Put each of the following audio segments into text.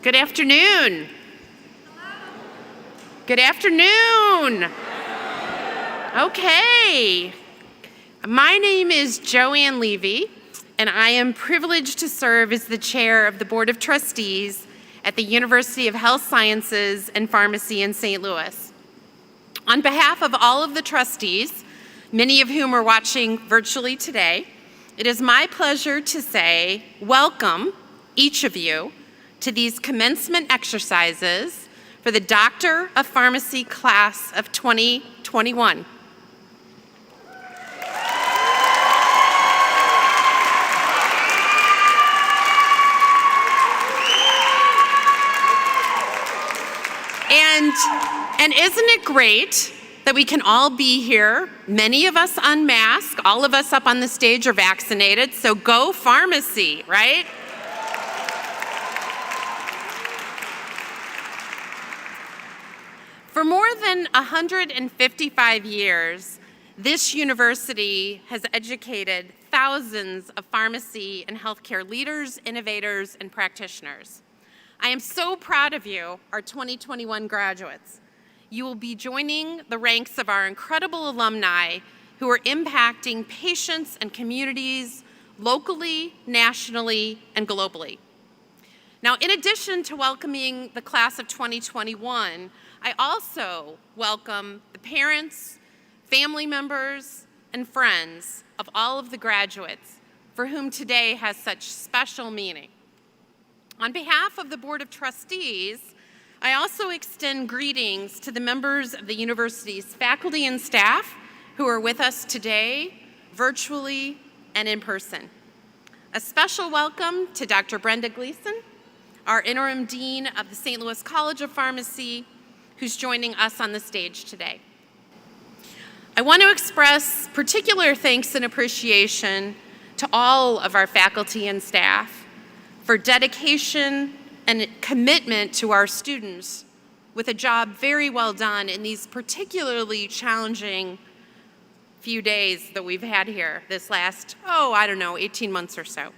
Good afternoon. Good afternoon. Okay. My name is Joanne Levy, and I am privileged to serve as the chair of the Board of Trustees at the University of Health Sciences and Pharmacy in St. Louis. On behalf of all of the trustees, many of whom are watching virtually today, it is my pleasure to say welcome, each of you, to these commencement exercises for the Doctor of Pharmacy class of 2021. And isn't it great that we can all be here, many of us unmasked, all of us up on the stage are vaccinated, so go pharmacy, right? For more than 155 years, This university has educated thousands of pharmacy and healthcare leaders, innovators, and practitioners. I am so proud of you, our 2021 graduates. You will be joining the ranks of our incredible alumni who are impacting patients and communities locally, nationally, and globally. Now, in addition to welcoming the class of 2021, I also welcome the parents, family members, and friends of all of the graduates for whom today has such special meaning. On behalf of the Board of Trustees, I also extend greetings to the members of the university's faculty and staff who are with us today, virtually and in person. A special welcome to Dr. Brenda Gleason, our interim dean of the St. Louis College of Pharmacy, who's joining us on the stage today. I want to express particular thanks and appreciation to all of our faculty and staff for dedication and commitment to our students with a job very well done in these particularly challenging few days that we've had here this last, 18 months or so.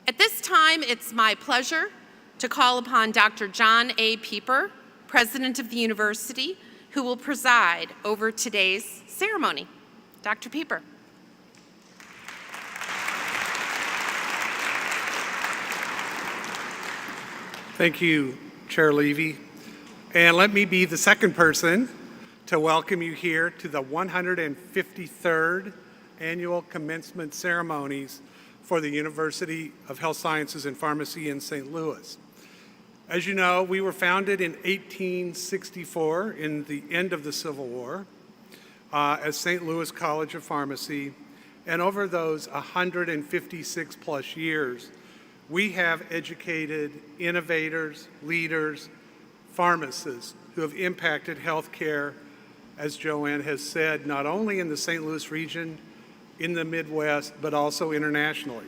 At this time, it's my pleasure to call upon Dr. John A. Pieper, President of the University, who will preside over today's ceremony. Dr. Pieper. Thank you, Chair Levy. And let me be the second person to welcome you here to the 153rd Annual Commencement Ceremonies for the University of Health Sciences and Pharmacy in St. Louis. As you know, we were founded in 1864 in the end of the Civil War as St. Louis College of Pharmacy, and over those 156 plus years, we have educated innovators, leaders, pharmacists who have impacted healthcare, as Joanne has said, not only in the St. Louis region, in the Midwest, but also internationally.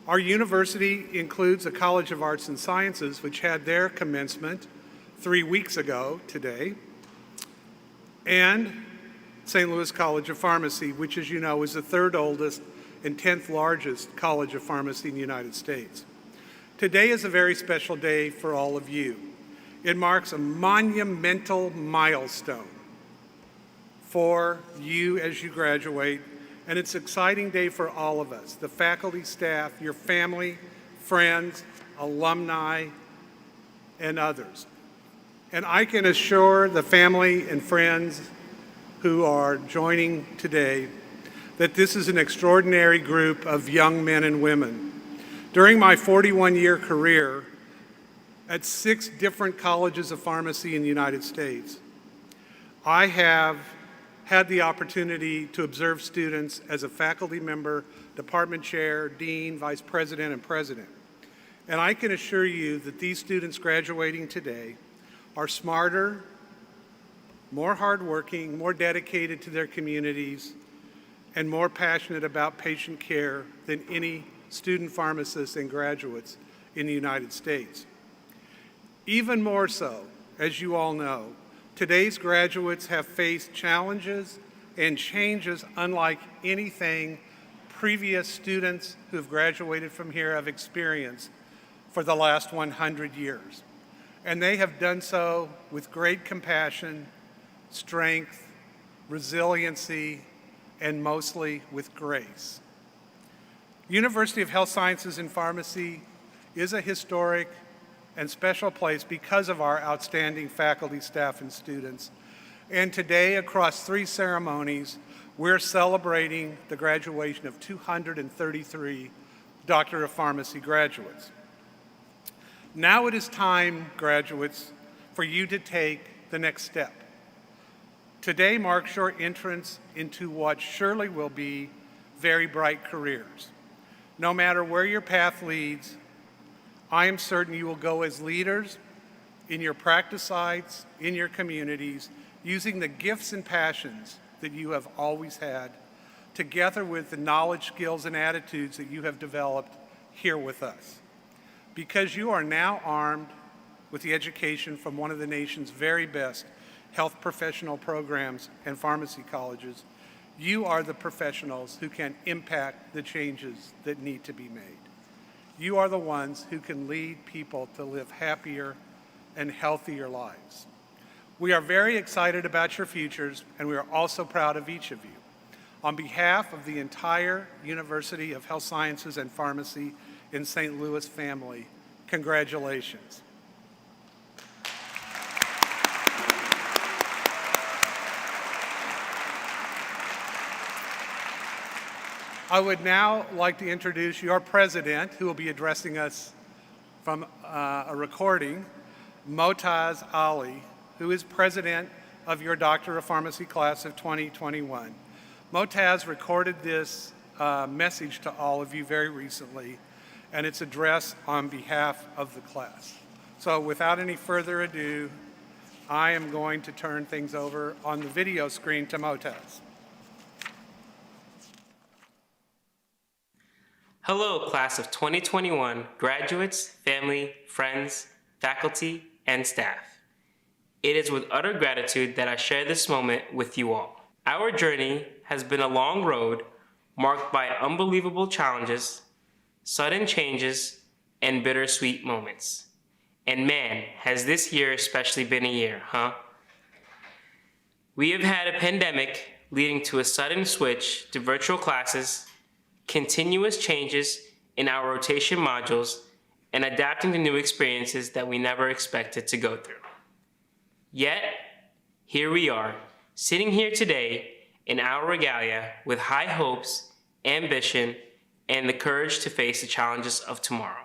Our university includes a College of Arts and Sciences, which had their commencement 3 weeks ago today, and St. Louis College of Pharmacy, which, as you know, is the third oldest and 10th largest college of pharmacy in the United States. Today is a very special day for all of you. It marks a monumental milestone for you as you graduate, and it's an exciting day for all of us, the faculty, staff, your family, friends, alumni, and others. And I can assure the family and friends who are joining today that this is an extraordinary group of young men and women. During my 41-year career at 6 different colleges of pharmacy in the United States, I have had the opportunity to observe students as a faculty member, department chair, dean, vice president, and president. And I can assure you that these students graduating today are smarter, more hardworking, more dedicated to their communities, and more passionate about patient care than any student pharmacists and graduates in the United States. Even more so, as you all know, today's graduates have faced challenges and changes unlike anything previous students who have graduated from here have experienced for the last 100 years. And they have done so with great compassion, strength, resiliency, and mostly with grace. University of Health Sciences and Pharmacy is a historic and special place because of our outstanding faculty, staff, and students. And today, across 3 ceremonies, we're celebrating the graduation of 233 Doctor of Pharmacy graduates. Now it is time, graduates, for you to take the next step. Today marks your entrance into what surely will be very bright careers. No matter where your path leads, I am certain you will go as leaders in your practice sites, in your communities, using the gifts and passions that you have always had, together with the knowledge, skills, and attitudes that you have developed here with us. Because you are now armed with the education from one of the nation's very best health professional programs, and pharmacy colleges, you are the professionals who can impact the changes that need to be made. You are the ones who can lead people to live happier and healthier lives. We are very excited about your futures, and we are also proud of each of you. On behalf of the entire University of Health Sciences and Pharmacy in St. Louis family, congratulations. I would now like to introduce your president, who will be addressing us from a recording, Motaz Ali, who is president of your Doctor of Pharmacy class of 2021. Motaz recorded this message to all of you very recently, and it's addressed on behalf of the class. So without any further ado, I am going to turn things over on the video screen to Motaz. Hello, class of 2021, graduates, family, friends, faculty, and staff. It is with utter gratitude that I share this moment with you all. Our journey has been a long road marked by unbelievable challenges, sudden changes, and bittersweet moments. And man, has this year especially been a year, huh? We have had a pandemic leading to a sudden switch to virtual classes, continuous changes in our rotation modules, and adapting to new experiences that we never expected to go through. Yet, here we are, sitting here today in our regalia with high hopes, ambition, and the courage to face the challenges of tomorrow.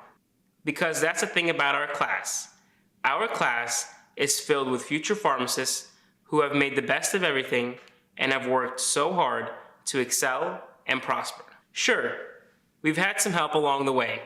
Because that's the thing about our class. Our class is filled with future pharmacists who have made the best of everything and have worked so hard to excel and prosper. Sure, we've had some help along the way,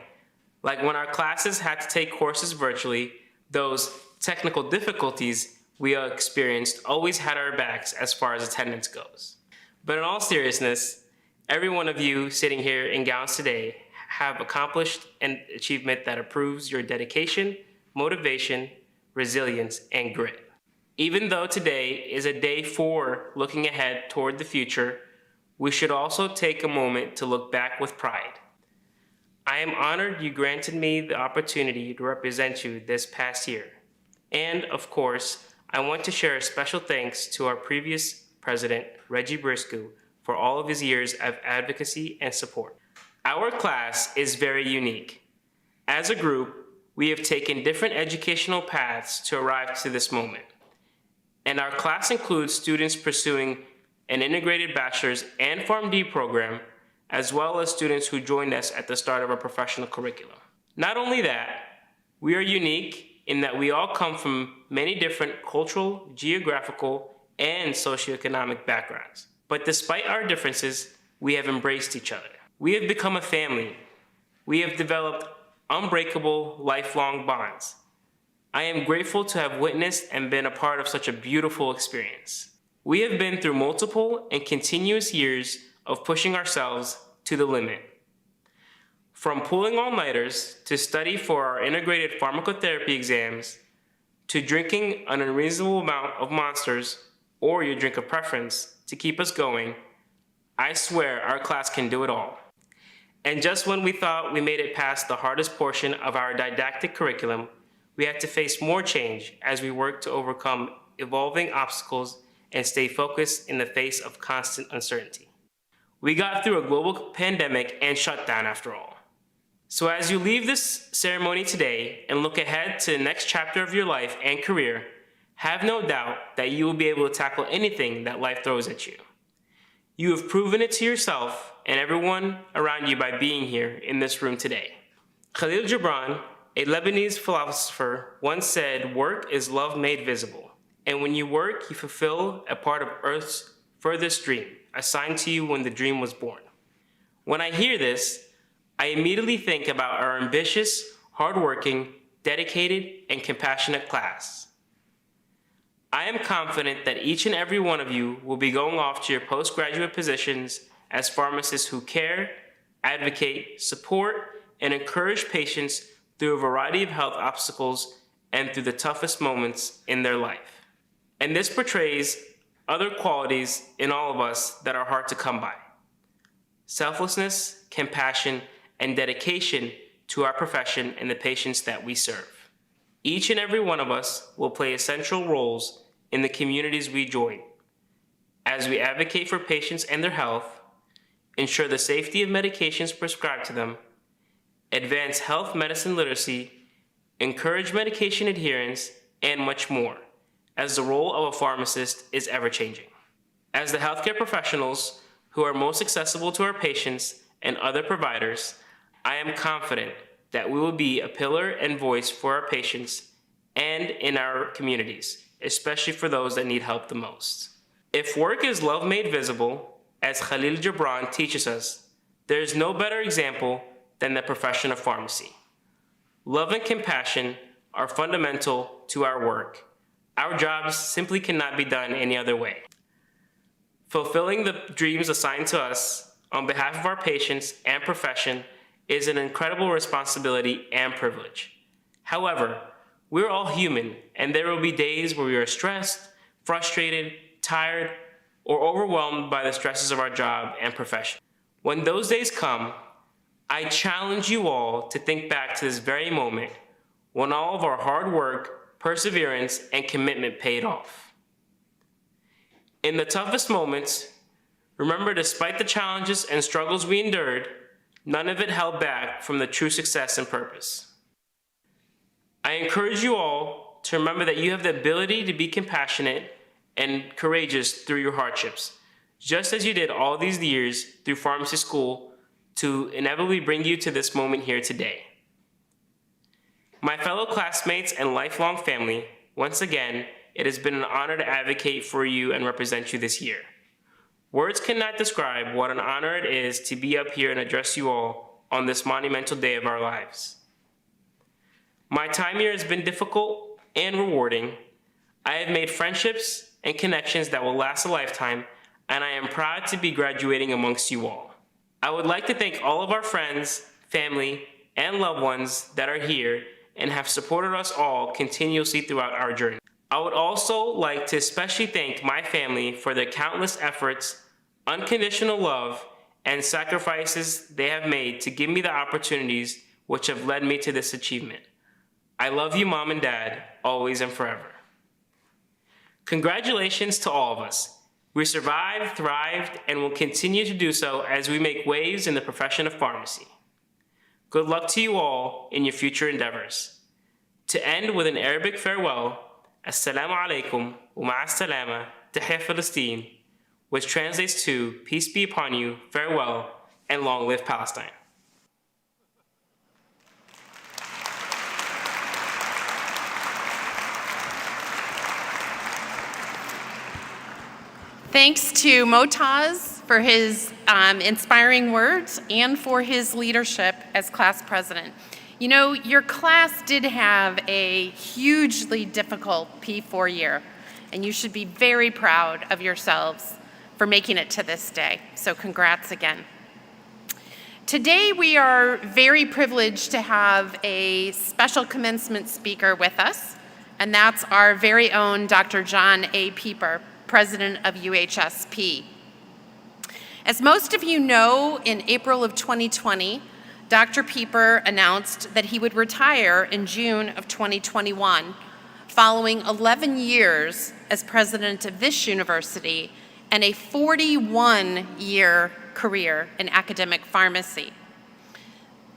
like when our classes had to take courses virtually, those technical difficulties we experienced always had our backs as far as attendance goes. But in all seriousness, every one of you sitting here in gowns today have accomplished an achievement that proves your dedication, motivation, resilience, and grit. Even though today is a day for looking ahead toward the future, we should also take a moment to look back with pride. I am honored you granted me the opportunity to represent you this past year. And of course, I want to share a special thanks to our previous president, Reggie Briscoe, for all of his years of advocacy and support. Our class is very unique. As a group, we have taken different educational paths to arrive to this moment. And our class includes students pursuing an integrated bachelor's and PharmD program, as well as students who joined us at the start of our professional curriculum. Not only that, we are unique in that we all come from many different cultural, geographical, and socioeconomic backgrounds. But despite our differences, we have embraced each other. We have become a family. We have developed unbreakable, lifelong bonds. I am grateful to have witnessed and been a part of such a beautiful experience. We have been through multiple and continuous years of pushing ourselves to the limit. From pulling all-nighters to study for our integrated pharmacotherapy exams, to drinking an unreasonable amount of Monsters or your drink of preference to keep us going, I swear our class can do it all. And just when we thought we made it past the hardest portion of our didactic curriculum, we had to face more change as we worked to overcome evolving obstacles and stay focused in the face of constant uncertainty. We got through a global pandemic and shutdown after all. So as you leave this ceremony today and look ahead to the next chapter of your life and career, have no doubt that you will be able to tackle anything that life throws at you. You have proven it to yourself and everyone around you by being here in this room today. Khalil Gibran, a Lebanese philosopher, once said, "Work is love made visible. And when you work, you fulfill a part of Earth's furthest dream, assigned to you when the dream was born." When I hear this, I immediately think about our ambitious, hardworking, dedicated, and compassionate class. I am confident that each and every one of you will be going off to your postgraduate positions as pharmacists who care, advocate, support, and encourage patients through a variety of health obstacles and through the toughest moments in their life. And this portrays other qualities in all of us that are hard to come by: selflessness, compassion, and dedication to our profession and the patients that we serve. Each and every one of us will play essential roles in the communities we join as we advocate for patients and their health, ensure the safety of medications prescribed to them, advance health medicine literacy, encourage medication adherence, and much more, as the role of a pharmacist is ever-changing. As the healthcare professionals who are most accessible to our patients and other providers, I am confident that we will be a pillar and voice for our patients and in our communities, especially for those that need help the most. If work is love made visible, as Khalil Gibran teaches us, there is no better example than the profession of pharmacy. Love and compassion are fundamental to our work. Our jobs simply cannot be done any other way. Fulfilling the dreams assigned to us on behalf of our patients and profession is an incredible responsibility and privilege. However, we're all human, and there will be days where we are stressed, frustrated, tired, or overwhelmed by the stresses of our job and profession. When those days come, I challenge you all to think back to this very moment when all of our hard work, perseverance, and commitment paid off. In the toughest moments, remember, despite the challenges and struggles we endured, none of it held back from the true success and purpose. I encourage you all to remember that you have the ability to be compassionate and courageous through your hardships, just as you did all these years through pharmacy school to inevitably bring you to this moment here today. My fellow classmates and lifelong family, once again, it has been an honor to advocate for you and represent you this year. Words cannot describe what an honor it is to be up here and address you all on this monumental day of our lives. My time here has been difficult and rewarding. I have made friendships and connections that will last a lifetime, and I am proud to be graduating amongst you all. I would like to thank all of our friends, family, and loved ones that are here and have supported us all continuously throughout our journey. I would also like to especially thank my family for their countless efforts, unconditional love, and sacrifices they have made to give me the opportunities which have led me to this achievement. I love you, Mom and Dad, always and forever. Congratulations to all of us. We survived, thrived, and will continue to do so as we make waves in the profession of pharmacy. Good luck to you all in your future endeavors. To end with an Arabic farewell, Assalamu alaikum wa ma'a salama, Tahiyya Palestine, which translates to peace be upon you, farewell, and long live Palestine. Thanks to Motaz for his inspiring words and for his leadership as class president. You know, your class did have a hugely difficult P4 year, and you should be very proud of yourselves for making it to this day. So congrats again. Today we are very privileged to have a special commencement speaker with us, and that's our very own Dr. John A. Pieper, President of UHSP. As most of you know, in April of 2020, Dr. Pieper announced that he would retire in June of 2021, following 11 years as president of this university and a 41-year career in academic pharmacy.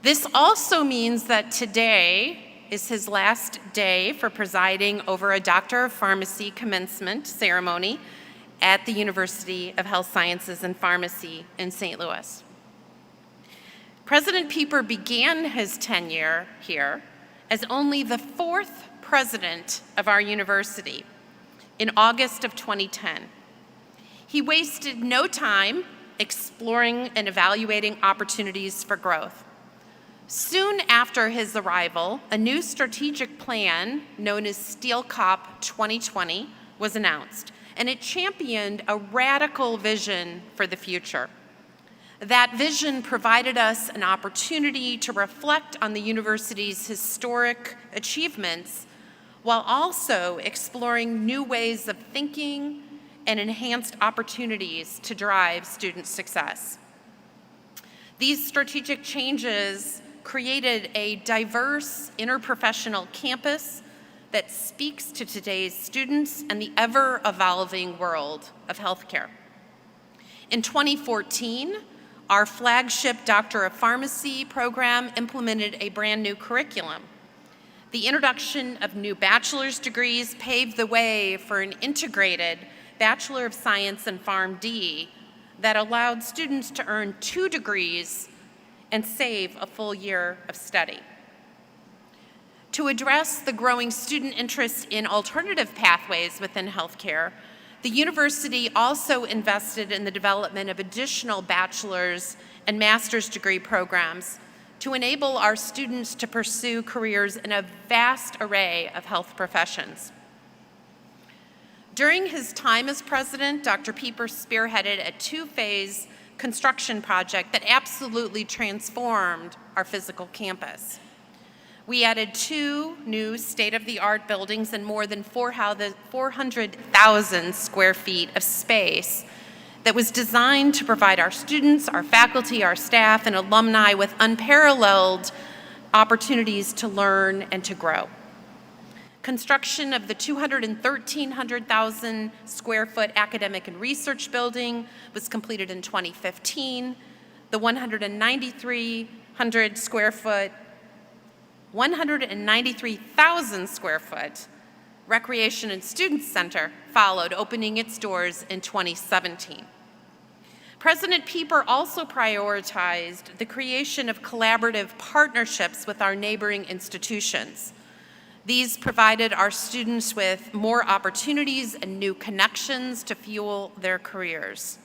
This also means that today is his last day for presiding over a Doctor of Pharmacy commencement ceremony at the University of Health Sciences and Pharmacy in St. Louis. President Pieper began his tenure here as only the 4th president of our university in August of 2010. He wasted no time exploring and evaluating opportunities for growth. Soon after his arrival, a new strategic plan known as Steel Cop 2020 was announced, and it championed a radical vision for the future. That vision provided us an opportunity to reflect on the university's historic achievements while also exploring new ways of thinking and enhanced opportunities to drive student success. These strategic changes created a diverse interprofessional campus that speaks to today's students and the ever-evolving world of healthcare. In 2014, our flagship Doctor of Pharmacy program implemented a brand new curriculum. The introduction of new bachelor's degrees paved the way for an integrated Bachelor of Science in PharmD that allowed students to earn 2 degrees and save a full year of study. To address the growing student interest in alternative pathways within healthcare, the university also invested in the development of additional bachelor's and master's degree programs to enable our students to pursue careers in a vast array of health professions. During his time as president, Dr. Pieper spearheaded a 2-phase construction project that absolutely transformed our physical campus. We added 2 new state-of-the-art buildings and more than 400,000 square feet of space that was designed to provide our students, our faculty, our staff, and alumni with unparalleled opportunities to learn and to grow. Construction of the 1,300,000 square foot academic and research building was completed in 2015. The 193,000 square foot Recreation and Student Center followed, opening its doors in 2017. President Pieper also prioritized the creation of collaborative partnerships with our neighboring institutions. These provided our students with more opportunities and new connections to fuel their careers.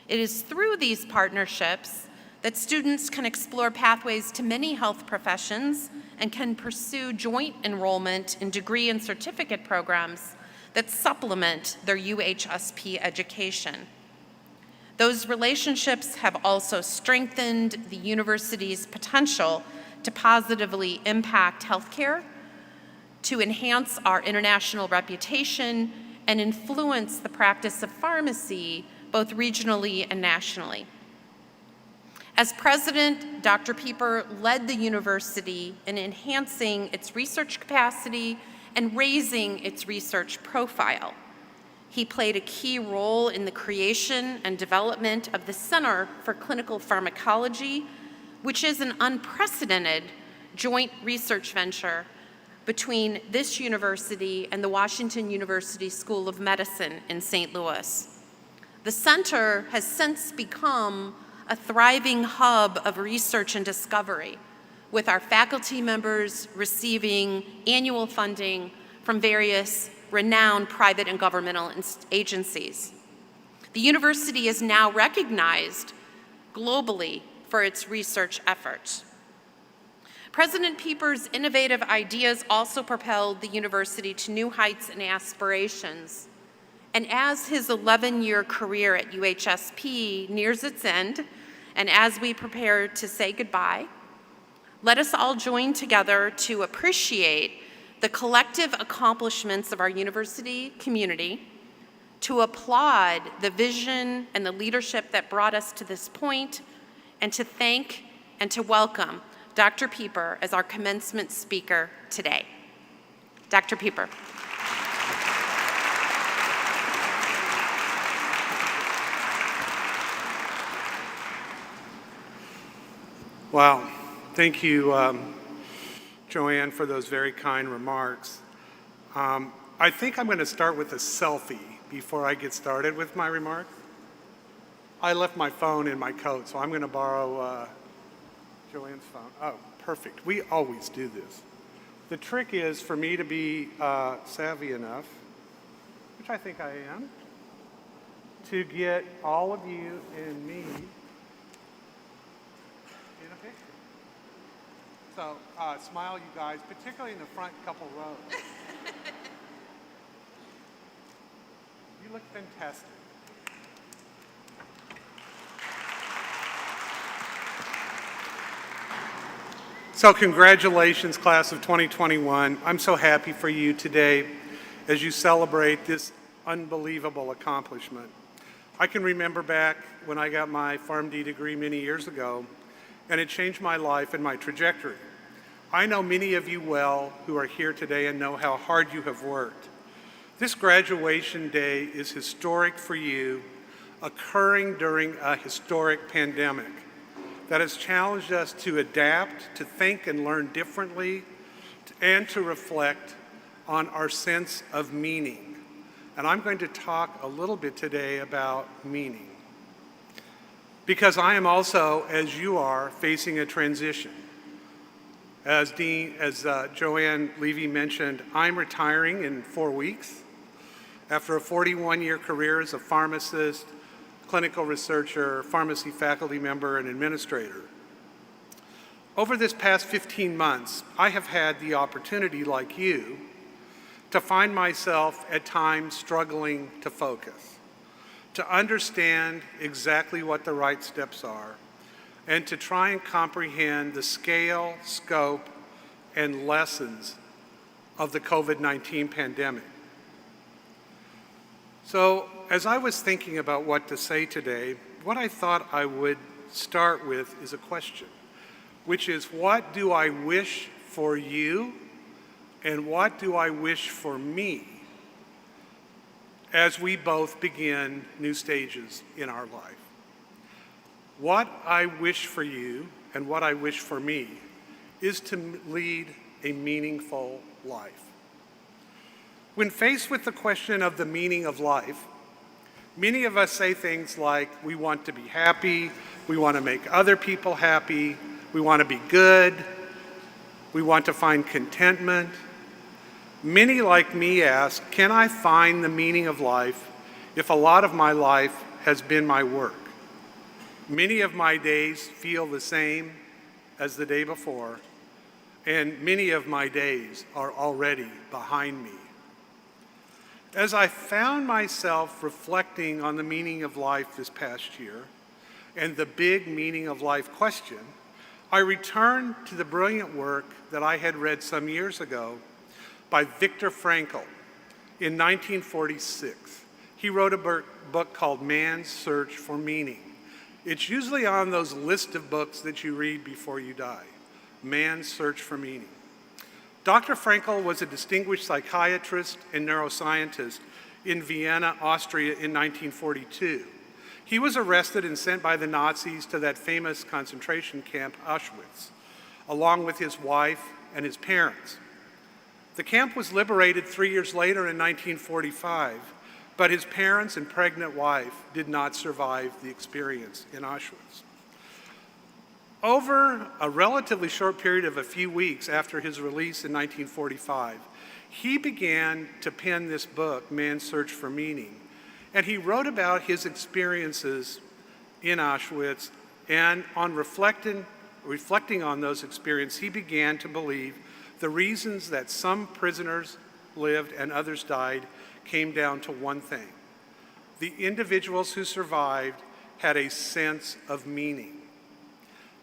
It is through these partnerships that students can explore pathways to many health professions and can pursue joint enrollment in degree and certificate programs that supplement their UHSP education. Those relationships have also strengthened the university's potential to positively impact healthcare, to enhance our international reputation, and influence the practice of pharmacy both regionally and nationally. As president, Dr. Pieper led the university in enhancing its research capacity and raising its research profile. He played a key role in the creation and development of the Center for Clinical Pharmacology, which is an unprecedented joint research venture between this university and the Washington University School of Medicine in St. Louis. The center has since become a thriving hub of research and discovery, with our faculty members receiving annual funding from various renowned private and governmental agencies. The university is now recognized globally for its research efforts. President Pieper's innovative ideas also propelled the university to new heights and aspirations. And as his 11-year career at UHSP nears its end, and as we prepare to say goodbye, let us all join together to appreciate the collective accomplishments of our university community, to applaud the vision and the leadership that brought us to this point, and to thank and to welcome Dr. Pieper as our commencement speaker today. Dr. Pieper. Wow. Thank you, Joanne, for those very kind remarks. I think I'm going to start with a selfie before I get started with my remarks. I left my phone in my coat, so I'm going to borrow Joanne's phone. Oh, perfect. We always do this. The trick is for me to be savvy enough, which I think I am, to get all of you and me in a picture. So smile, you guys, particularly in the front couple rows. You look fantastic. So congratulations, class of 2021. I'm so happy for you today as you celebrate this unbelievable accomplishment. I can remember back when I got my PharmD degree many years ago, and it changed my life and my trajectory. I know many of you well who are here today and know how hard you have worked. This graduation day is historic for you, occurring during a historic pandemic that has challenged us to adapt, to think and learn differently, and to reflect on our sense of meaning. And I'm going to talk a little bit today about meaning. Because I am also, as you are, facing a transition. As Joanne Levy mentioned, I'm retiring in 4 weeks after a 41-year career as a pharmacist, clinical researcher, pharmacy faculty member, and administrator. Over this past 15 months, I have had the opportunity, like you, to find myself at times struggling to focus, to understand exactly what the right steps are, and to try and comprehend the scale, scope, and lessons of the COVID-19 pandemic. So, as I was thinking about what to say today, what I thought I would start with is a question, which is, what do I wish for you, and what do I wish for me as we both begin new stages in our life? What I wish for you and what I wish for me is to lead a meaningful life. When faced with the question of the meaning of life, many of us say things like, we want to be happy, we want to make other people happy, we want to be good, we want to find contentment. Many like me ask, can I find the meaning of life if a lot of my life has been my work? Many of my days feel the same as the day before, and many of my days are already behind me. As I found myself reflecting on the meaning of life this past year and the big meaning of life question, I returned to the brilliant work that I had read some years ago by Viktor Frankl in 1946. He wrote a book called Man's Search for Meaning. It's usually on those list of books that you read before you die, Man's Search for Meaning. Dr. Frankl was a distinguished psychiatrist and neuroscientist in Vienna, Austria in 1942. He was arrested and sent by the Nazis to that famous concentration camp, Auschwitz, along with his wife and his parents. The camp was liberated 3 years later in 1945, but his parents and pregnant wife did not survive the experience in Auschwitz. Over a relatively short period of a few weeks after his release in 1945, he began to pen this book, Man's Search for Meaning, and he wrote about his experiences in Auschwitz, and on reflecting on those experiences, he began to believe the reasons that some prisoners lived and others died came down to one thing. The individuals who survived had a sense of meaning.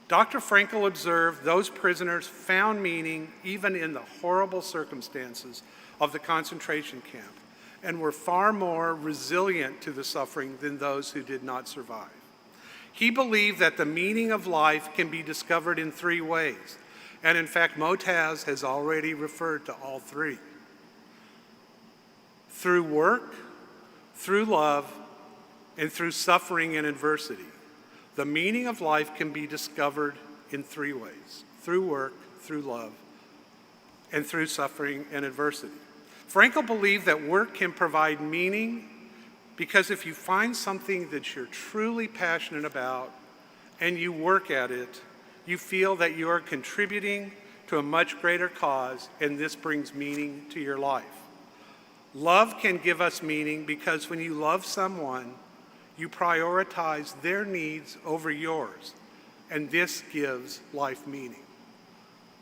Dr. Frankl observed those prisoners found meaning even in the horrible circumstances of the concentration camp and were far more resilient to the suffering than those who did not survive. He believed that the meaning of life can be discovered in 3 ways, and in fact, Motaz has already referred to all 3. Through work, through love, and through suffering and adversity. The meaning of life can be discovered in 3 ways: through work, through love, and through suffering and adversity. Frankl believed that work can provide meaning because if you find something that you're truly passionate about and you work at it, you feel that you are contributing to a much greater cause, and this brings meaning to your life. Love can give us meaning because when you love someone, you prioritize their needs over yours, and this gives life meaning.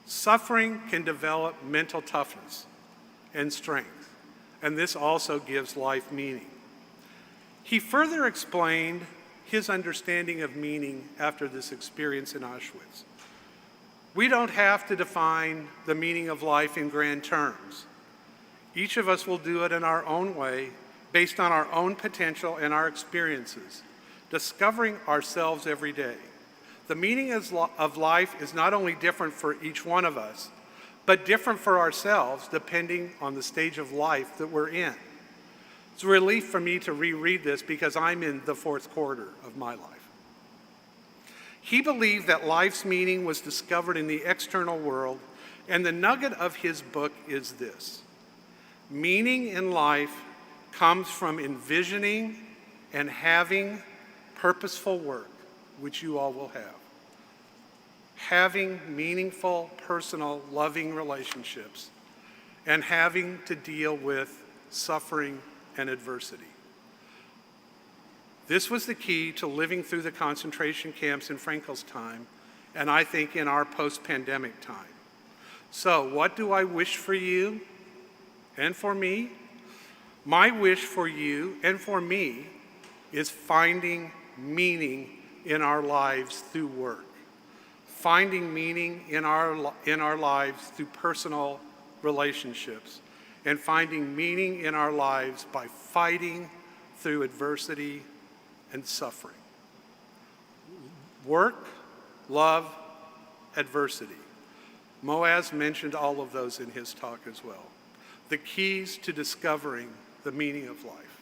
Suffering can develop mental toughness and strength, and this also gives life meaning. He further explained his understanding of meaning after this experience in Auschwitz. We don't have to define the meaning of life in grand terms. Each of us will do it in our own way, based on our own potential and our experiences, discovering ourselves every day. The meaning of life is not only different for each one of us, but different for ourselves depending on the stage of life that we're in. It's a relief for me to reread this because I'm in the fourth quarter of my life. He believed that life's meaning was discovered in the external world, and the nugget of his book is this: meaning in life comes from envisioning and having purposeful work, which you all will have. Having meaningful, personal, loving relationships, and having to deal with suffering and adversity. This was the key to living through the concentration camps in Frankel's time, and I think in our post-pandemic time. So, what do I wish for you and for me? My wish for you and for me is finding meaning in our lives through work. Finding meaning in our lives through personal relationships, and finding meaning in our lives by fighting through adversity and suffering. Work, love, adversity. Moaz mentioned all of those in his talk as well. The keys to discovering the meaning of life.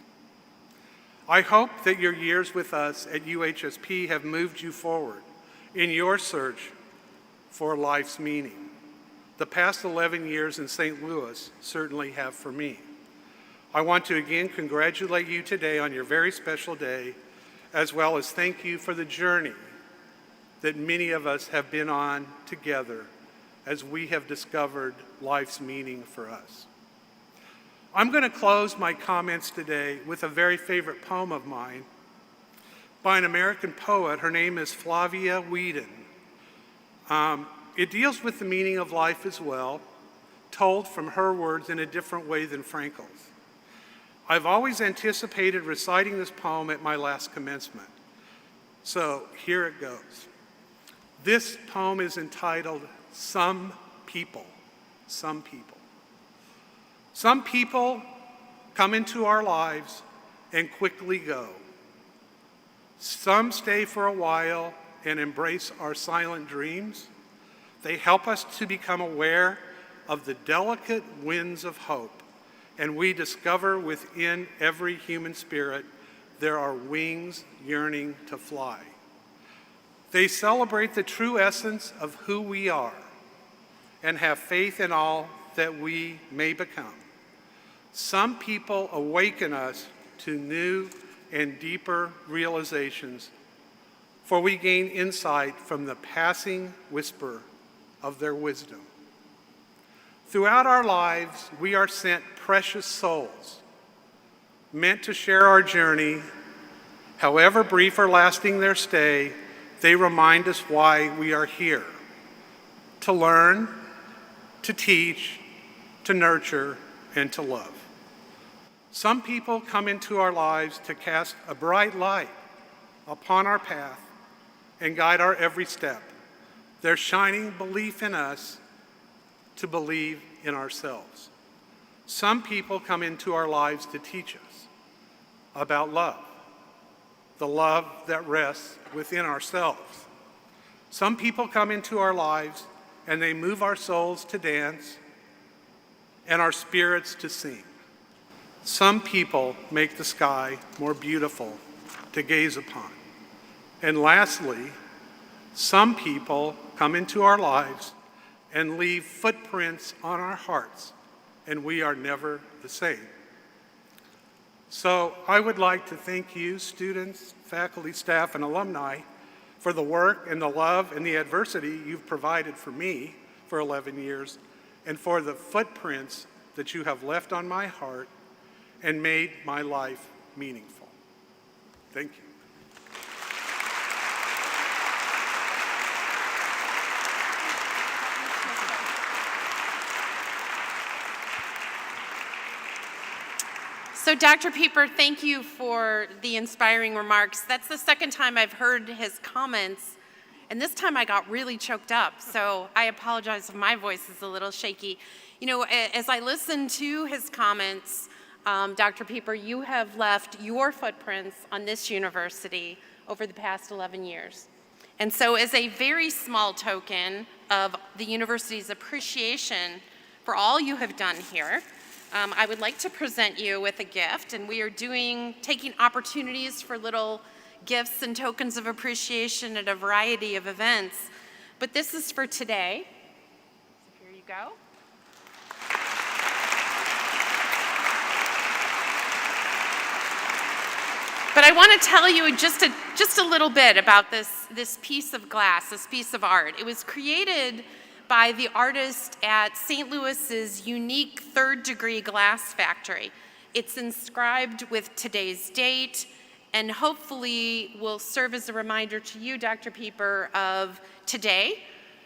I hope that your years with us at UHSP have moved you forward in your search for life's meaning. The past 11 years in St. Louis certainly have for me. I want to again congratulate you today on your very special day, as well as thank you for the journey that many of us have been on together as we have discovered life's meaning for us. I'm going to close my comments today with a very favorite poem of mine by an American poet. Her name is Flavia Whedon. It deals with the meaning of life as well, told from her words in a different way than Frankel's. I've always anticipated reciting this poem at my last commencement. So here it goes. This poem is entitled, Some People. Some People. Some people come into our lives and quickly go. Some stay for a while and embrace our silent dreams. They help us to become aware of the delicate winds of hope, and we discover within every human spirit there are wings yearning to fly. They celebrate the true essence of who we are and have faith in all that we may become. Some people awaken us to new and deeper realizations, for we gain insight from the passing whisper of their wisdom. Throughout our lives, we are sent precious souls, meant to share our journey. However brief or lasting their stay, they remind us why we are here: to learn, to teach, to nurture, and to love. Some people come into our lives to cast a bright light upon our path and guide our every step. Their shining belief in us to believe in ourselves. Some people come into our lives to teach us about love, the love that rests within ourselves. Some people come into our lives and they move our souls to dance and our spirits to sing. Some people make the sky more beautiful to gaze upon. And lastly, some people come into our lives and leave footprints on our hearts, and we are never the same. So I would like to thank you, students, faculty, staff, and alumni, for the work and the love and the adversity you've provided for me for 11 years, and for the footprints that you have left on my heart and made my life meaningful. Thank you. So Dr. Pieper, thank you for the inspiring remarks. That's the second time I've heard his comments And this time I got really choked up, so I apologize if my voice is a little shaky. You know, as I listened to his comments, Dr. Pieper, you have left your footprints on this university over the past 11 years. And so as a very small token of the university's appreciation for all you have done here, I would like to present you with a gift, and we are taking opportunities for little gifts and tokens of appreciation at a variety of events. But this is for today. So here you go. But I want to tell you just a little bit about this piece of glass, this piece of art. It was created by the artist at St. Louis's unique third-degree glass factory. It's inscribed with today's date, and hopefully will serve as a reminder to you, Dr. Pieper, of today,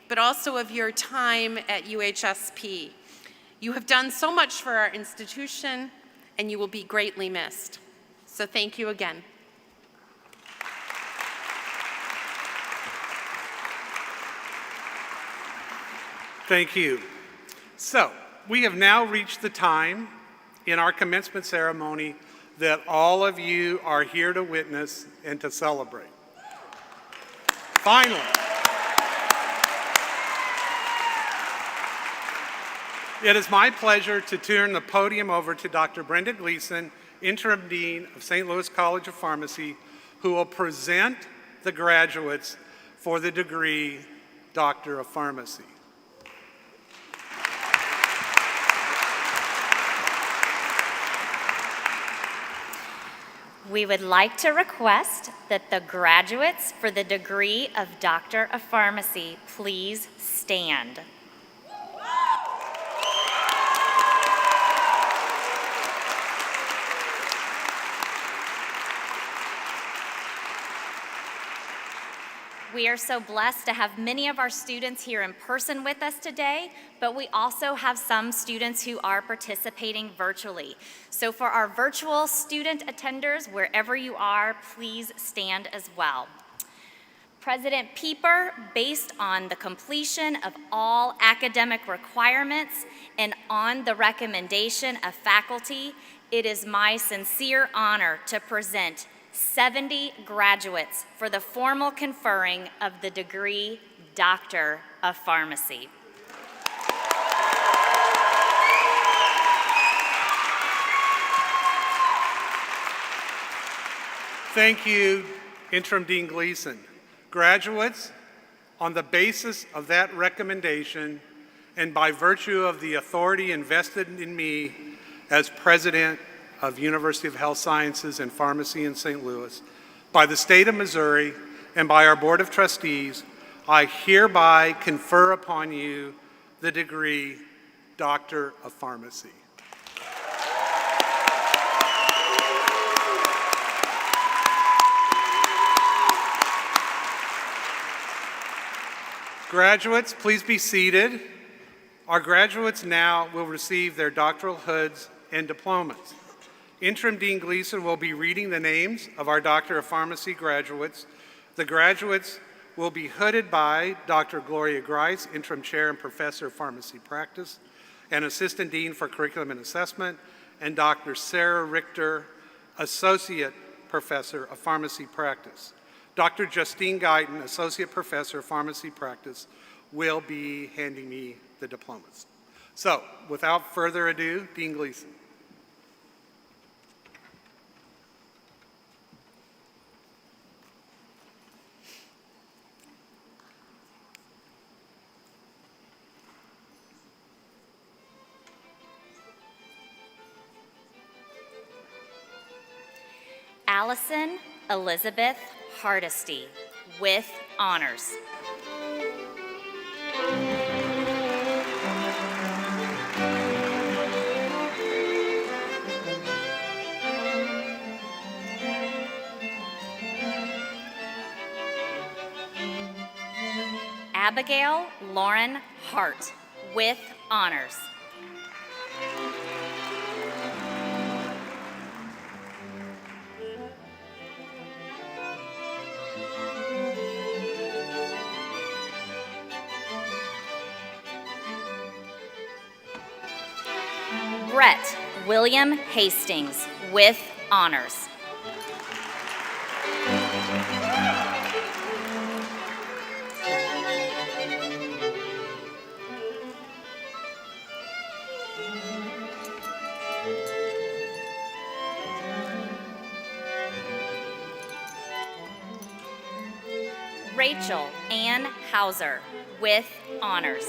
but also of your time at UHSP. You have done so much for our institution, and you will be greatly missed. So thank you again. Thank you. So, we have now reached the time in our commencement ceremony that all of you are here to witness and to celebrate. Finally. It is my pleasure to turn the podium over to Dr. Brenda Gleason, Interim Dean of St. Louis College of Pharmacy, who will present the graduates for the degree Doctor of Pharmacy. We would like to request that the graduates for the degree of Doctor of Pharmacy please stand. We are so blessed to have many of our students here in person with us today, but we also have some students who are participating virtually. So for our virtual student attenders, wherever you are, please stand as well. President Pieper, based on the completion of all academic requirements and on the recommendation of faculty, it is my sincere honor to present 70 graduates for the formal conferring of the degree Doctor of Pharmacy. Thank you, Interim Dean Gleason. Graduates, on the basis of that recommendation and by virtue of the authority invested in me as President of University of Health Sciences and Pharmacy in St. Louis, by the state of Missouri, and by our Board of Trustees, I hereby confer upon you the degree Doctor of Pharmacy. Graduates, please be seated. Our graduates now will receive their doctoral hoods and diplomas. Interim Dean Gleason will be reading the names of our Doctor of Pharmacy graduates. The graduates will be hooded by Dr. Gloria Grice, Interim Chair and Professor of Pharmacy Practice, and Assistant Dean for Curriculum and Assessment, and Dr. Sarah Richter, Associate Professor of Pharmacy Practice. Dr. Justine Guyton, Associate Professor of Pharmacy Practice, will be handing me the diplomas. So, without further ado, Dean Gleason. Allison Elizabeth Hardesty, with honors. Abigail Lauren Hart, with honors. Brett William Hastings with honors. Rachel Ann Hauser with honors.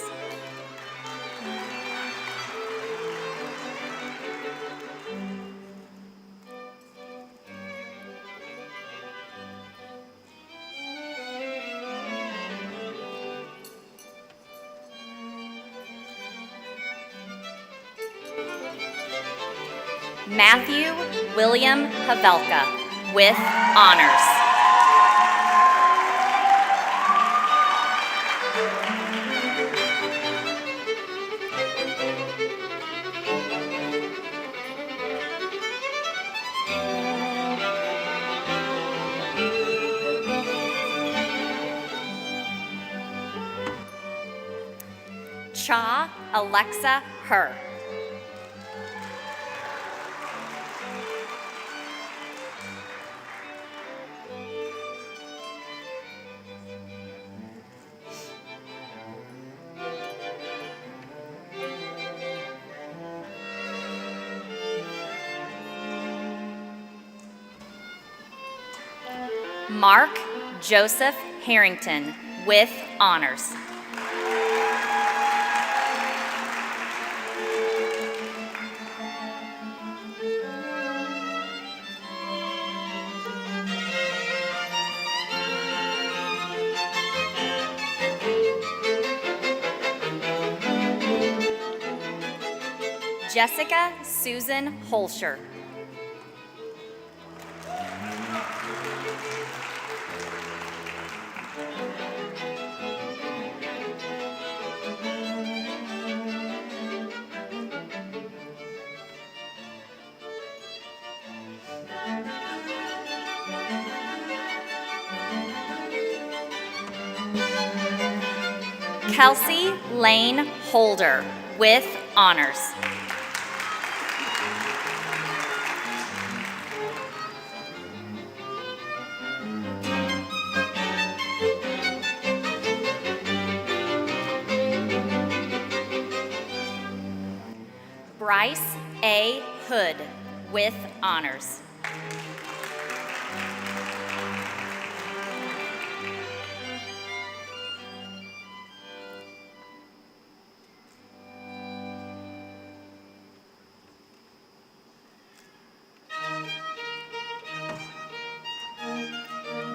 Matthew William Havelka with honors. Cha Alexa Her. Mark Joseph Harrington with honors. Jessica Susan Holscher. Kelsey Lane Holder with honors. Bryce A. Hood with honors.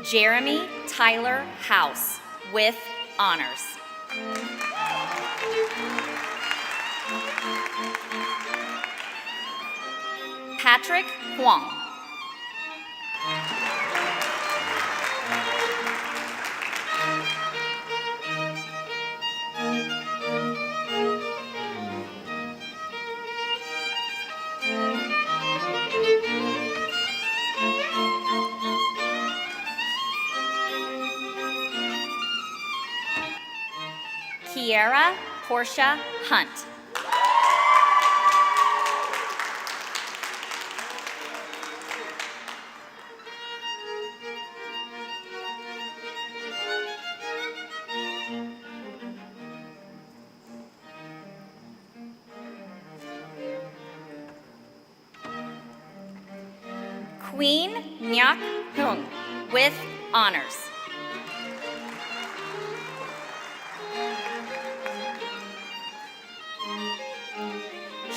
Jeremy Tyler House with honors. Patrick Huang. Kiera Portia Hunt. Queen Nyak Hung with honors.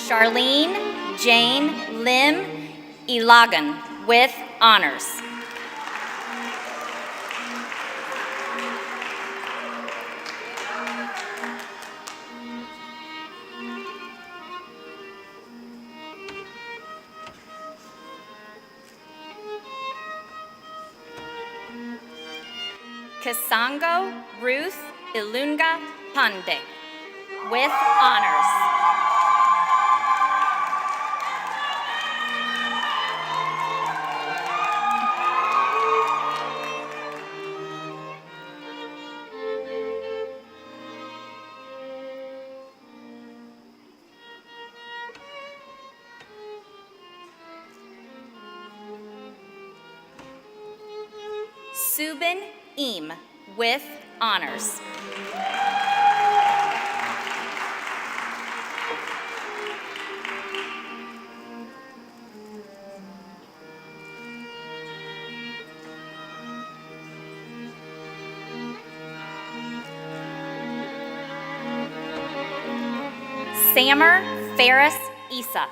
Charlene Jane Lim Ilagan with honors. Kisango Ruth Ilunga Pande with honors. Subin Eam with honors. Samer Ferris Issa.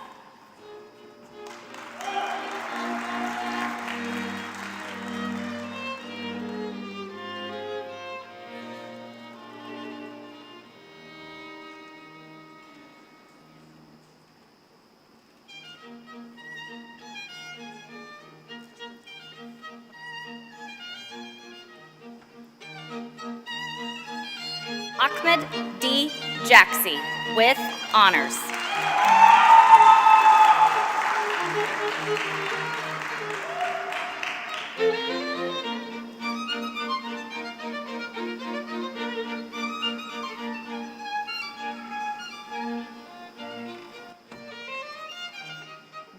Ahmed D. Jaxi with honors.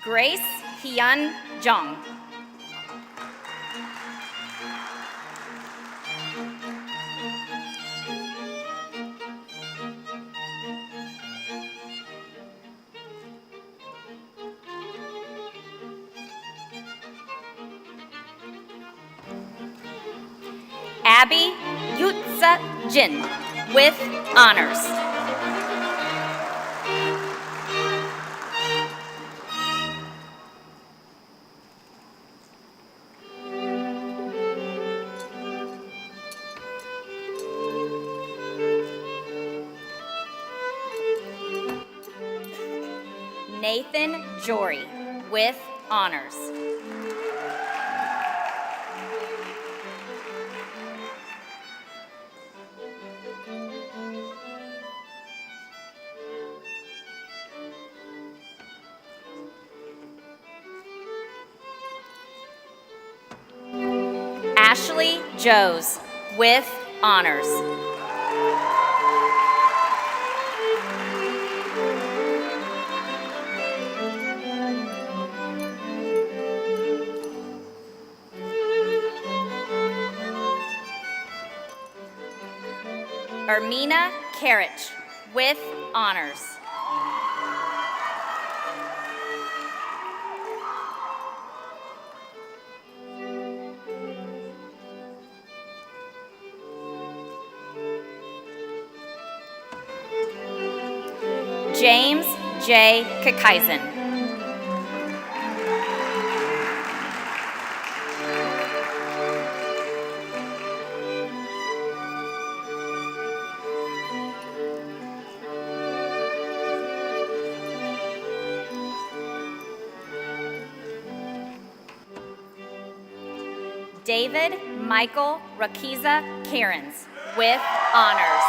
Grace Hyun Jung. Abby Yutza Jin with honors. Nathan Jory with honors. Ashley Joes with honors. Ermina Karich with honors. James J. Kakaisen. David Michael Rakiza Cairns with honors.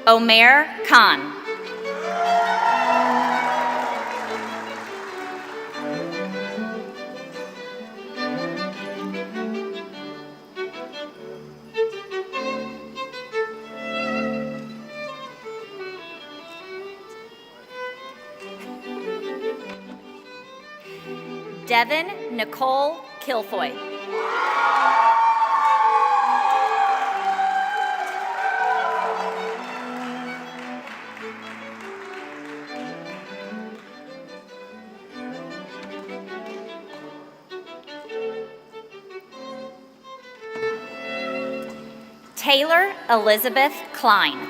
Omer Khan. Devin Nicole Kilfoy. Taylor Elizabeth Klein.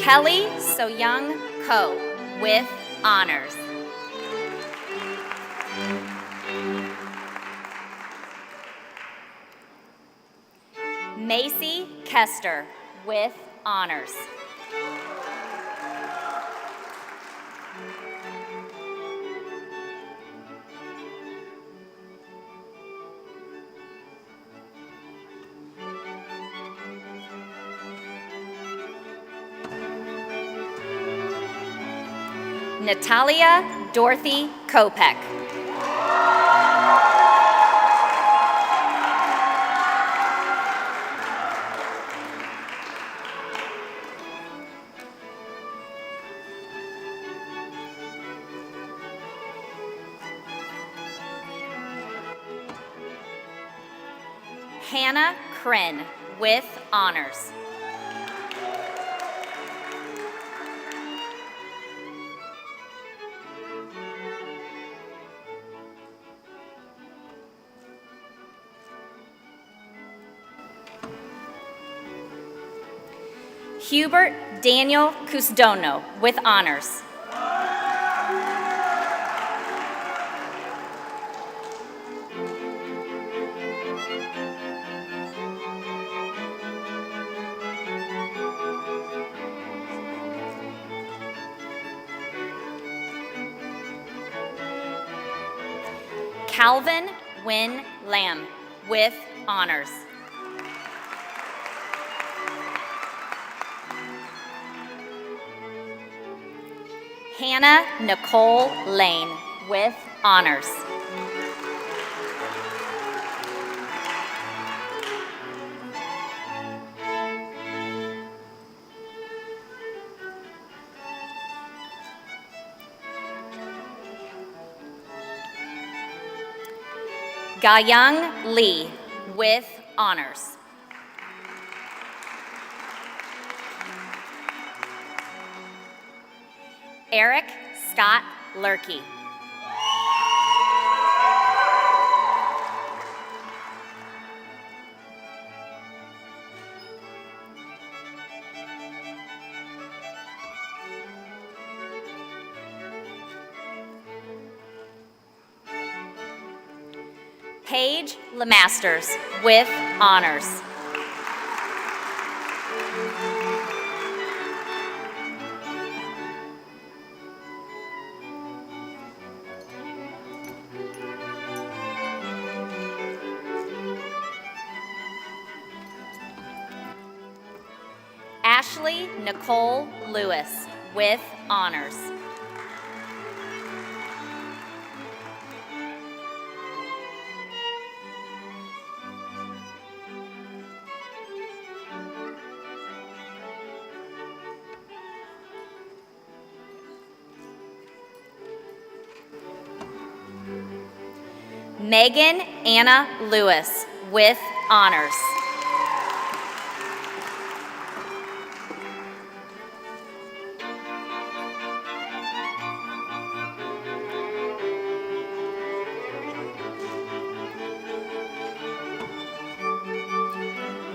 Kelly Soyoung Ko with honors. Macy Kester with honors. Natalia Dorothy Kopek. Hannah Kren, with honors. Hubert Daniel Cusdono, with honors. Calvin Wynn Lamb, with honors. Hannah Nicole Lane, with honors. Gayung Lee, with honors. Eric Scott Lurkey. Paige Lemasters, with honors. Ashley Nicole Lewis, with honors. Megan Anna Lewis, with honors.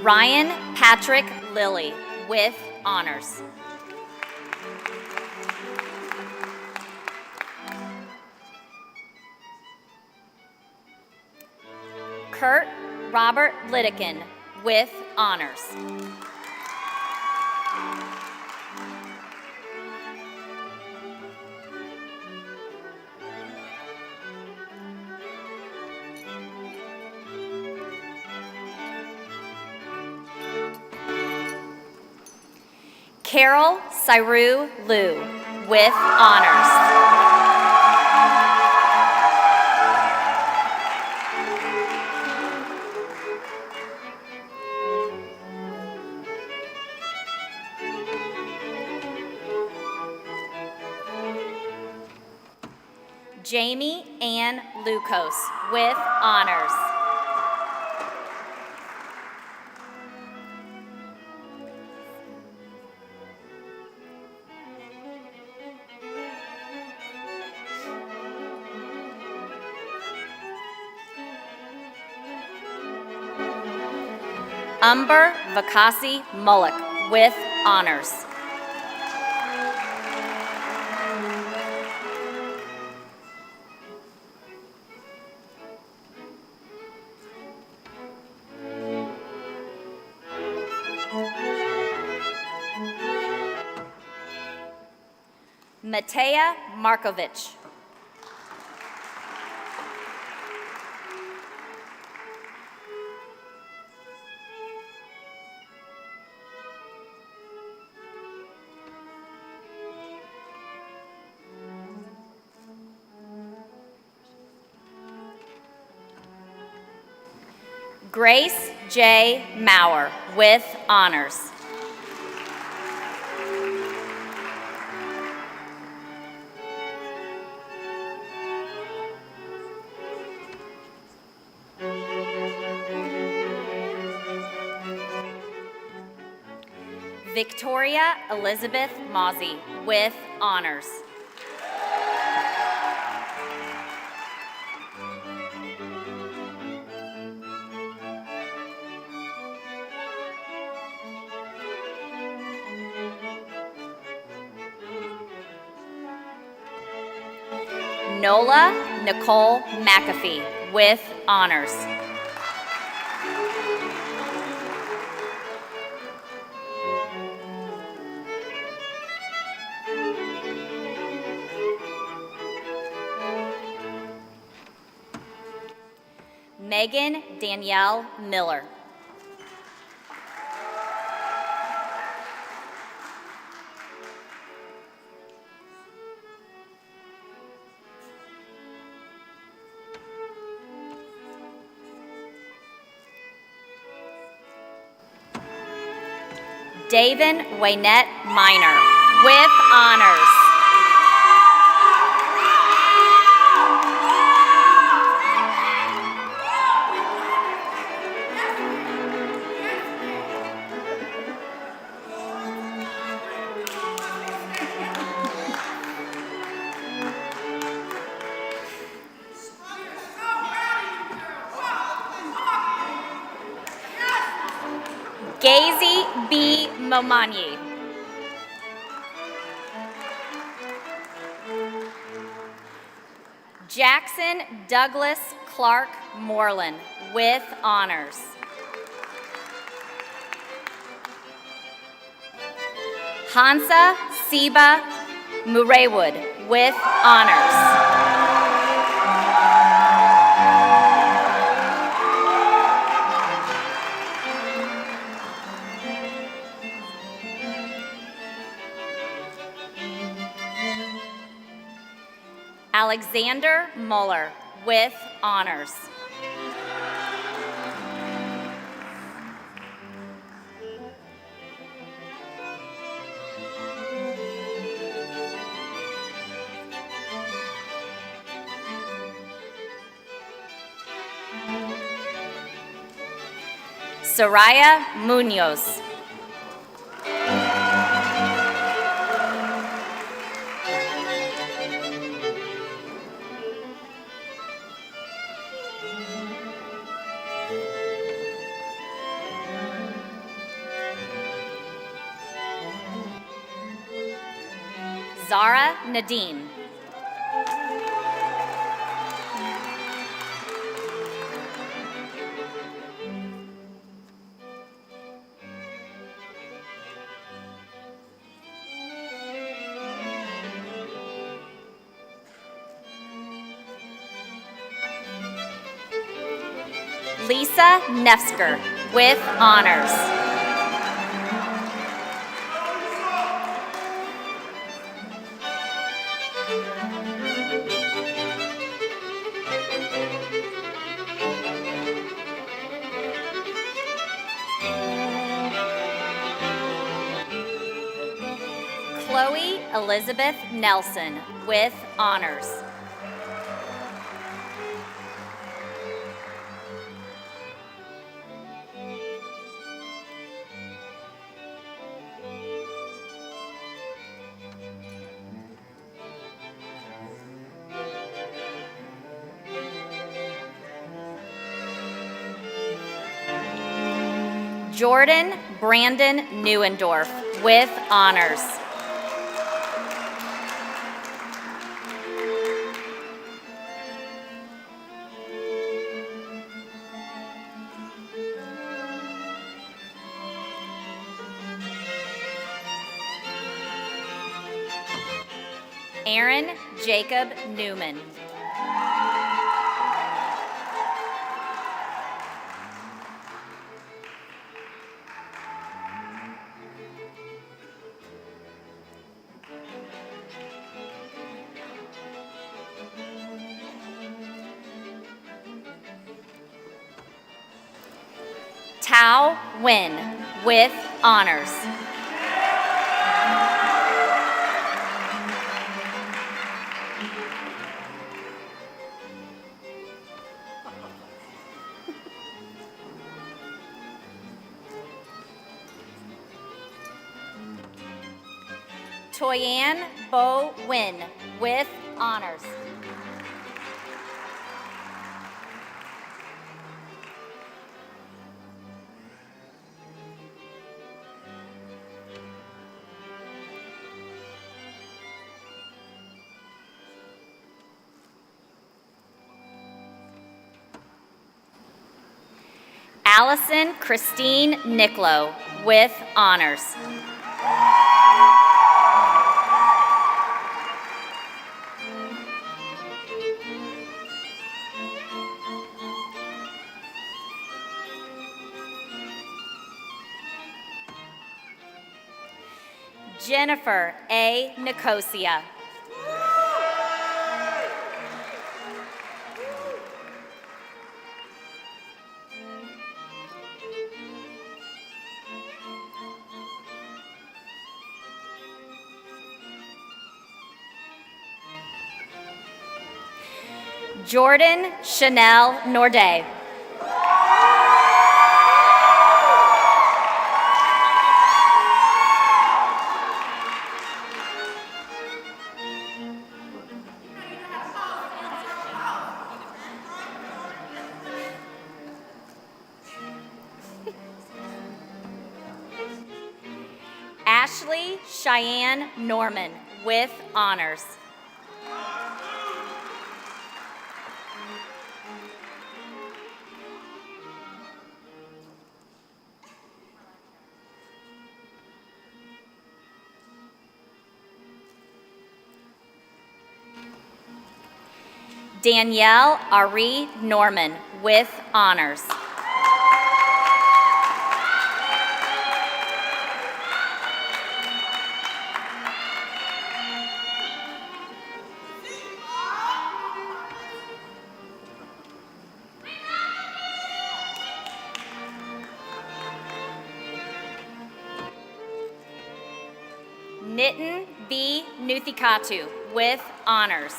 Ryan Patrick Lilly, with honors. Kurt Robert Lidikin, with honors. Carol Cyru Liu, with honors. Jamie Ann Lucas, with honors. Umber Vakasi Mullock, with honors. Matea Markovich. Grace J. Maurer, with honors. Victoria Elizabeth Mozzie, with honors. Nola Nicole McAfee, with honors. Megan Danielle Miller. Daven Waynette Minor, with honors. Gazy B. Momani. Jackson Douglas Clark Moreland, with honors. Hansa Siba Murraywood, with honors. Alexander Muller, with honors. Soraya Munoz. Zara Nadim. Lisa Nefsker, with honors. Chloe Elizabeth Nelson, with honors. Jordan Brandon Neuendorf, with honors. Aaron Jacob Newman. Tao Nguyen with honors. Toyan Bo Nguyen with honors. Allison Christine Nicklow with honors. Jennifer A. Nicosia. Jordan Chanel Norday. Ashley Cheyenne Norman with honors. Danielle Ari Norman with honors. Nitin B. Nuthikatu with honors.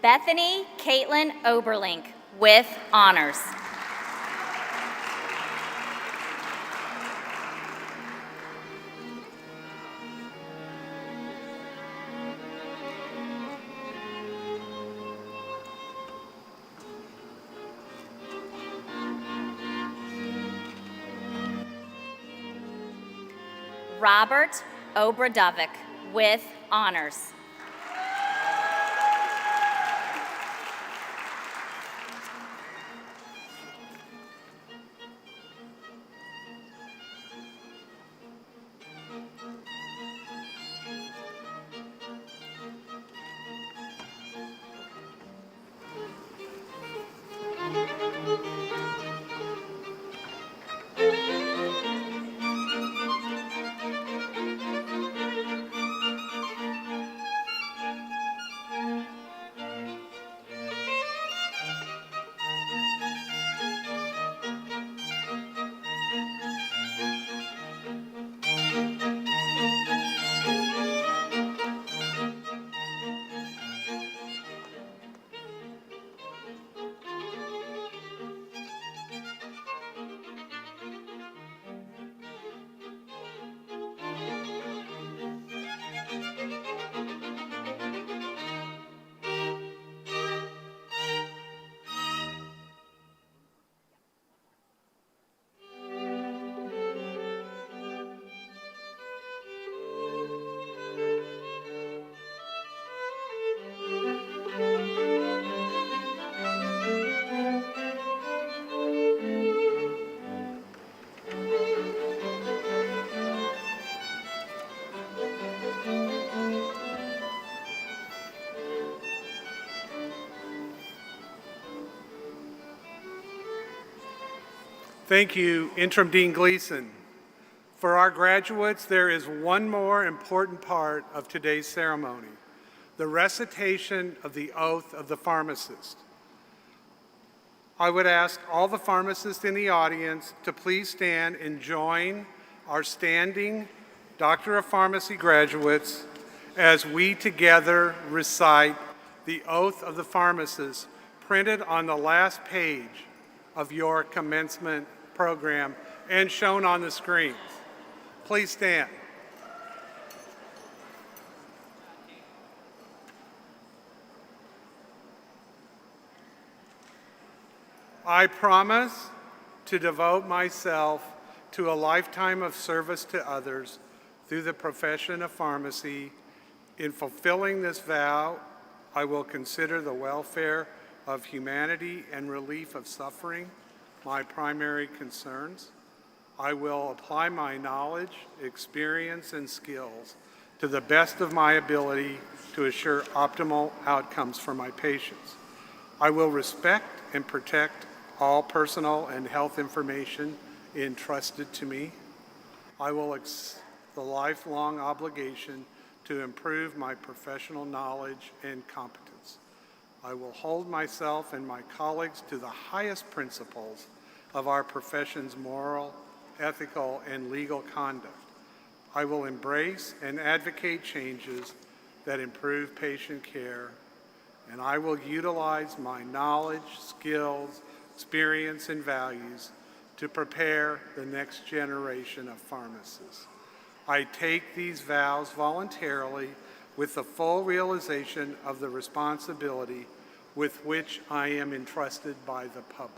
Bethany Caitlin Oberlink with honors. Robert Obradovic with honors. Thank you, Interim Dean Gleason. For our graduates, there is one more important part of today's ceremony, the recitation of the oath of the pharmacist. I would ask all the pharmacists in the audience to please stand and join our standing Doctor of Pharmacy graduates as we together recite the oath of the pharmacist printed on the last page of your commencement program and shown on the screens. Please stand. I promise to devote myself to a lifetime of service to others through the profession of pharmacy. In fulfilling this vow, I will consider the welfare of humanity and relief of suffering my primary concerns. I will apply my knowledge, experience, and skills to the best of my ability to assure optimal outcomes for my patients. I will respect and protect all personal and health information entrusted to me. I will accept the lifelong obligation to improve my professional knowledge and competence. I will hold myself and my colleagues to the highest principles of our profession's moral, ethical, and legal conduct. I will embrace and advocate changes that improve patient care, and I will utilize my knowledge, skills, experience, and values to prepare the next generation of pharmacists. I take these vows voluntarily with the full realization of the responsibility with which I am entrusted by the public.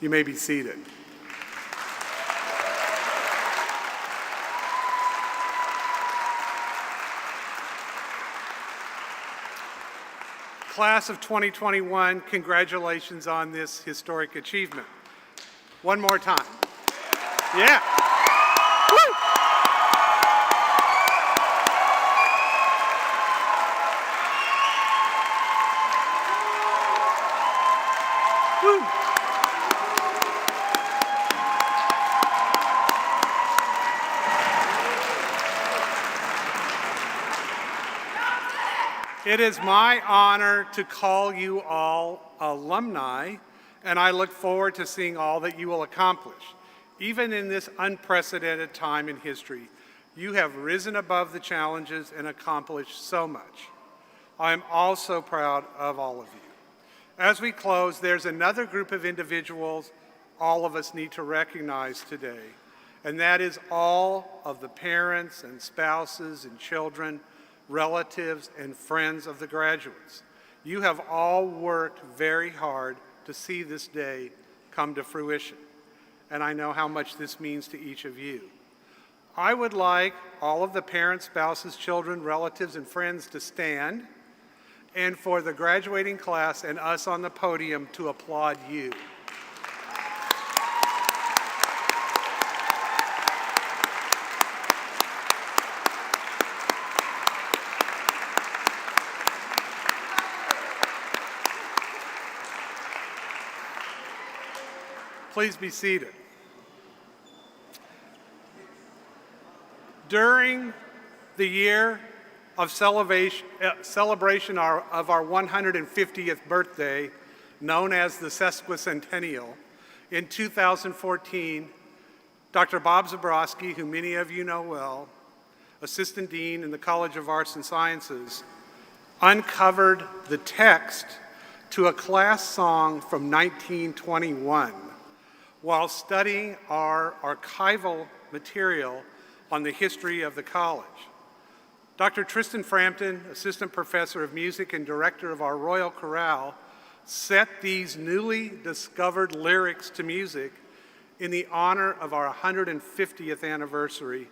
You may be seated. Class of 2021, congratulations on this historic achievement. One more time. Yeah. Woo! Woo! It is my honor to call you all alumni, and I look forward to seeing all that you will accomplish. Even in this unprecedented time in history, you have risen above the challenges and accomplished so much. I am also proud of all of you. As we close, there's another group of individuals all of us need to recognize today, and that is all of the parents and spouses and children, relatives, and friends of the graduates. You have all worked very hard to see this day come to fruition, and I know how much this means to each of you. I would like all of the parents, spouses, children, relatives, and friends to stand, and for the graduating class and us on the podium to applaud you. Please be seated. During the year of celebration of our 150th birthday, known as the sesquicentennial, in 2014, Dr. Bob Zabrowski, who many of you know well, Assistant Dean in the College of Arts and Sciences, uncovered the text to a class song from 1921 while studying our archival material on the history of the college. Dr. Tristan Frampton, Assistant Professor of Music and Director of our Royal Chorale, set these newly discovered lyrics to music in the honor of our 150th anniversary,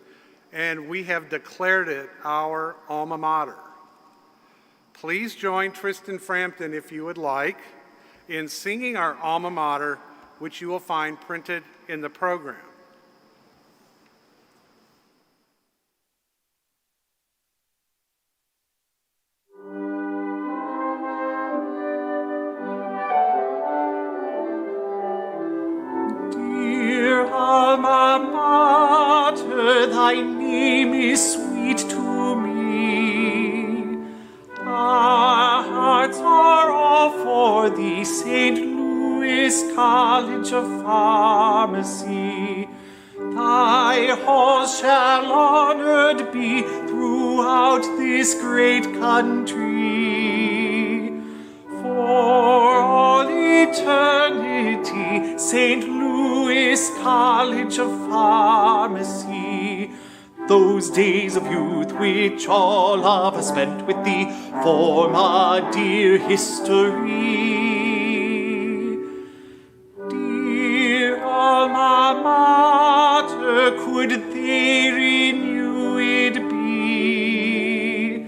and we have declared it our alma mater. Please join Tristan Frampton, if you would like, in singing our alma mater, which you will find printed in the program. name is sweet to me. Our hearts are all for the St. Louis College of Pharmacy. Thy halls shall honored be throughout this great country. For all eternity, St. Louis College of Pharmacy. Those days of youth which all of us spent with thee form our dear history. Dear alma mater, could they renew it be?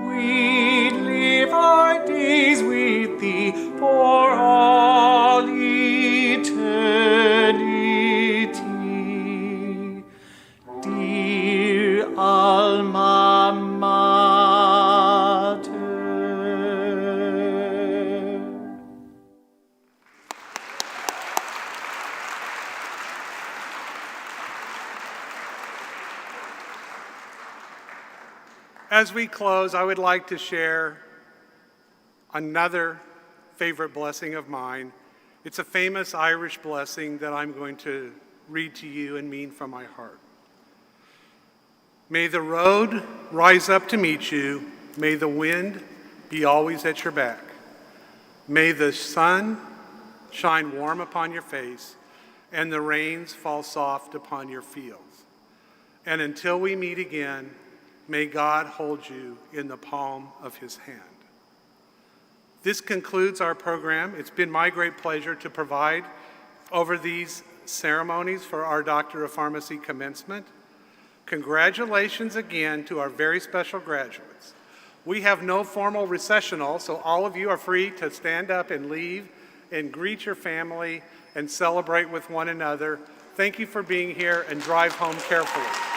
We'd live our days with thee for all eternity. Dear alma mater. As we close, I would like to share another favorite blessing of mine. It's a famous Irish blessing that I'm going to read to you and mean from my heart. May the road rise up to meet you. May the wind be always at your back. May the sun shine warm upon your face and the rains fall soft upon your fields. And until we meet again, may God hold you in the palm of his hand. This concludes our program. It's been my great pleasure to preside over these ceremonies for our Doctor of Pharmacy commencement. Congratulations again to our very special graduates. We have no formal recessional, so all of you are free to stand up and leave and greet your family and celebrate with one another. Thank you for being here and drive home carefully.